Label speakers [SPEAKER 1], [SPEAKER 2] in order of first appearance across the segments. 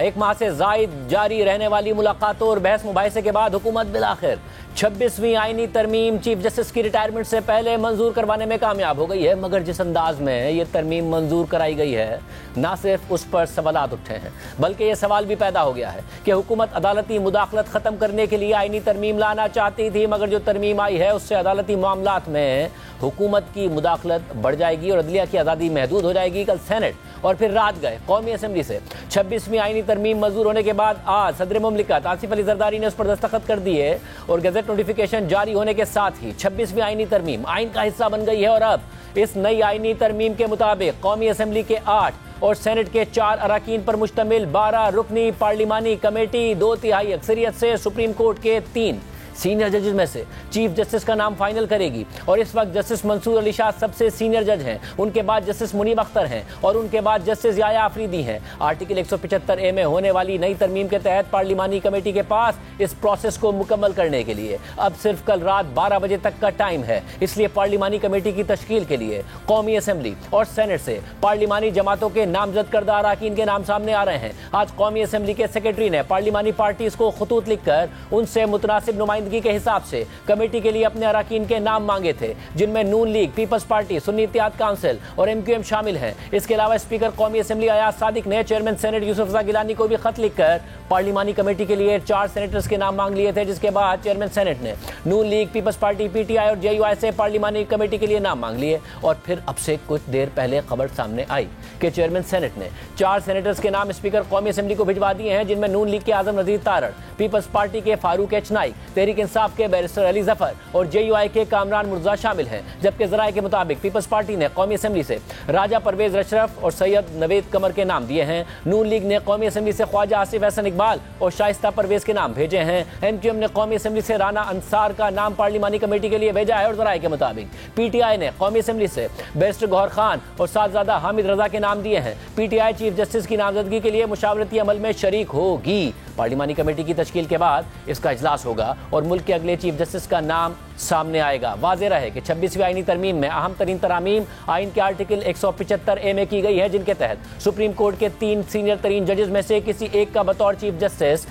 [SPEAKER 1] एक माह से जायद जारी रहने वाली मुलाकातों और बहस मुबाहिसे के बाद हुकूमत बिलाखिर 26वीं आईनी तरमीम चीफ जस्टिस की रिटायरमेंट से पहले मंजूर करवाने में कामयाब हो गई है। मगर जिस अंदाज में ये तरमीम मंजूर कराई गई है, ना सिर्फ उस पर सवालात उठे हैं, बल्कि ये सवाल भी पैदा हो गया है कि हुकूमत अदालती मुदाखलत ख़त्म करने के लिए आईनी तरमीम लाना चाहती थी, मगर जो तरमीम आई है उससे अदालती मामलात में हुकूमत की मुदाखलत बढ़ जाएगी और अदलिया की आज़ादी महदूद हो जाएगी। कल सेनेट और फिर रात गए कौमी असम्बली से 26वीं आईनी तरमीम मंजूर होने के बाद आज सदर मुमलिकत आसिफ अली जरदारी ने उस पर दस्तखत कर दिए और गजट नोटिफिकेशन जारी होने के साथ ही 26वीं आईनी तरमीम आइन का हिस्सा बन गई है। और अब इस नई आईनी तरमीम के मुताबिक कौमी असम्बली के 8 और सेनेट के 4 अराकीन पर मुश्तमिल 12 रुकनी पार्लिमानी कमेटी 2/3 अक्सरियत से सुप्रीम कोर्ट के 3 सीनियर जजेस में से चीफ जस्टिस का नाम फाइनल करेगी। और इस वक्त जस्टिस मंसूर अली शाह सबसे सीनियर जज हैं, उनके बाद जस्टिस मुनीब अख्तर हैं और उनके बाद जस्टिस याया आफरीदी हैं। आर्टिकल 175A में होने वाली नई तरमीम के तहत पार्लिमानी कमेटी के पास इस प्रोसेस को मुकम्मल करने के लिए अब सिर्फ कल रात 12 बजे तक का टाइम है। इसलिए पार्लिमानी कमेटी की तश्कील के लिए कौमी असम्बली और सेनेट से पार्लिमानी जमातों के नामजद करदा अराकीन के नाम सामने आ रहे हैं। आज कौमी असम्बली के सेक्रेटरी ने पार्लिमानी पार्टीज को खतूत लिखकर उनसे मुतनासिब नुमाइंदगी के हिसाब से कमेटी के लिए अपने अराकीन के नाम मांगे थे, जिनमें Noon League, Peoples Party, Sunni Ittehad council और MQM शामिल हैं। इसके अलावा स्पीकर कौमी असम्बली अयाज सादिक ने चेयरमैन सेनेट यूसुफ रज़ा गिलानी को भी खत लिखकर पार्लिमानी कमेटी के लिए 4 सेनेटर्स के नाम मांग लिए थे, जिसके बाद चेयरमैन सेनेट ने नून लीग, पीपल्स पार्टी, PTI और JUI से पार्लिमानी कमेटी के लिए नाम मांग लिए। और फिर अब से कुछ देर पहले खबर सामने आई कि चेयरमैन सेनेट ने 4 सेनेटर्स के नाम स्पीकर कौमी असम्बली को भिजवा दिए हैं, जिनमें नून लीग के आजम नज़ीर तारड़, पीपल्स पार्टी के फारूक एच नाइक, तहरीक इंसाफ के बैरिस्टर अली जफर और JUI के कामरान मुर्जा शामिल हैं। जबकि जराये के मुताबिक पीपल्स पार्टी ने कौमी असम्बली से राजा परवेज अशरफ और सैयद नवेद कमर के नाम दिए हैं। नून लीग ने कौमी असम्बली से ख्वाजा आसिफ हसन इकबाल और शाइस्ता परवेज के नाम भेजे हैं। MQM ने कौमी असम्बली से राना अंसार का नाम पार्लिमानी कमेटी के लिए भेजा है। और जराये के मुताबिक PTI ने कौमी असम्बली से बैरिस्टर गौहर खान और साहबजादा हामिद रजा के नाम दिए हैं। PTI चीफ जस्टिस की नामजदगी के लिए मुशावरती अमल में शरीक होगी। पार्लिमानी कमेटी की तश्कील के बाद इसका इजलास होगा और मुल्क के अगले चीफ जस्टिस का नाम सामने आएगा। वाज़ेह रहे कि 26वीं आईनी तरमीम में अहम तरीन तरामीम आइन के आर्टिकल 175A में की गई है, जिनके तहत सुप्रीम कोर्ट के 3 सीनियर तरीन जजेस में से किसी एक का बतौर चीफ जस्टिस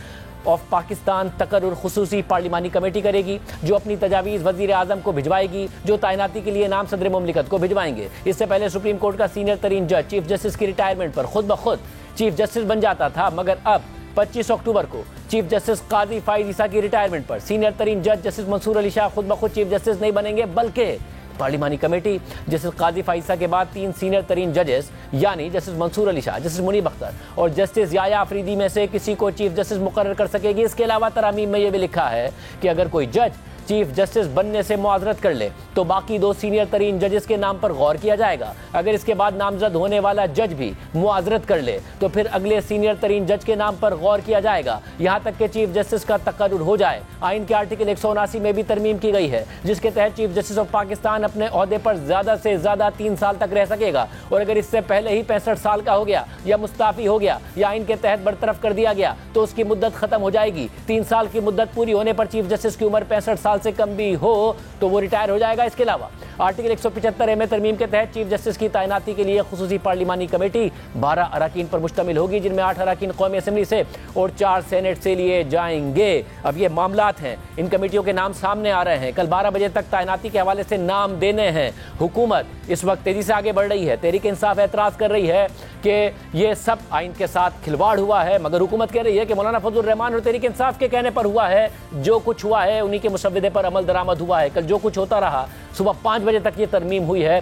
[SPEAKER 1] ऑफ पाकिस्तान तकर्रुर खुसूसी पार्लिमानी कमेटी करेगी, जो अपनी तजावीज़ वज़ीर आज़म को भिजवाएगी, जो तैनाती के लिए नाम सदर मुमलिकत को भिजवाएंगे। इससे पहले सुप्रीम कोर्ट का सीनियर तरीन जज चीफ जस्टिस की रिटायरमेंट पर खुद ब खुद चीफ जस्टिस बन जाता था, मगर अब 25 अक्टूबर को चीफ जस्टिस काजी फाइज ईसा की रिटायरमेंट पर सीनियर तरीन जज जस्टिस मंसूर अली शाह खुद ब खुद चीफ जस्टिस नहीं बनेंगे, बल्कि पार्लिमानी कमेटी जस्टिस काजी फाइज ईसा के बाद 3 सीनियर तरीन जजेस यानी जस्टिस मंसूर अली शाह, जस्टिस मुनीब अख्तर और जस्टिस याया आफरीदी में से किसी को चीफ जस्टिस मुकर्रर कर सकेगी। इसके अलावा तरामीम में यह भी लिखा है कि अगर कोई जज चीफ जस्टिस बनने से मुआज़रत कर ले तो बाकी 2 सीनियर तरीन जजेस के नाम पर गौर किया जाएगा। अगर इसके बाद नामजद होने वाला जज भी मुआज़रत कर ले तो फिर अगले सीनियर तरीन जज के नाम पर गौर किया जाएगा, यहाँ तक कि चीफ जस्टिस का तकर्रुर हो जाए। आइन के आर्टिकल 179 में भी तरमीम की गई है, जिसके तहत चीफ जस्टिस ऑफ पाकिस्तान अपने ओहदे पर ज़्यादा से ज़्यादा 3 साल तक रह सकेगा। और अगर इससे पहले ही 65 साल का हो गया या मुस्ताफ़ी हो गया या आइन के तहत बरतरफ कर दिया गया तो उसकी मुद्दत ख़त्म हो जाएगी। 3 साल की मुद्दत पूरी होने पर चीफ जस्टिस की उम्र 65 साल से कम भी हो तो वो रिटायर हो जाएगा। इसके अलावा आर्टिकल 175A में तरमीम के तहत चीफ जस्टिस की तैनाती के लिए खुसूसी पार्लिमानी कमेटी 12 अराकीन पर मुश्तमिल होगी, जिनमें 8 अराकीन कौमी असम्बली से और 4 सेनेट से लिए जाएंगे। अब ये मामलात हैं, इन कमेटियों के नाम सामने आ रहे हैं। कल 12 बजे तक तैनाती के हवाले से नाम देने हैं। हुकूमत इस वक्त तेजी से आगे बढ़ रही है। तहरीक इंसाफ एतराज़ कर रही है कि ये सब आइन के साथ खिलवाड़ हुआ है, मगर हुकूमत कह रही है कि मौलाना फजलुर रहमान और तहरीक इंसाफ के कहने पर हुआ है। जो कुछ हुआ है उन्हीं के मुसव्वदे पर अमल दरामद हुआ है। कल जो कुछ होता रहा, सुबह 5 बजे तक ये तरमीम हुई है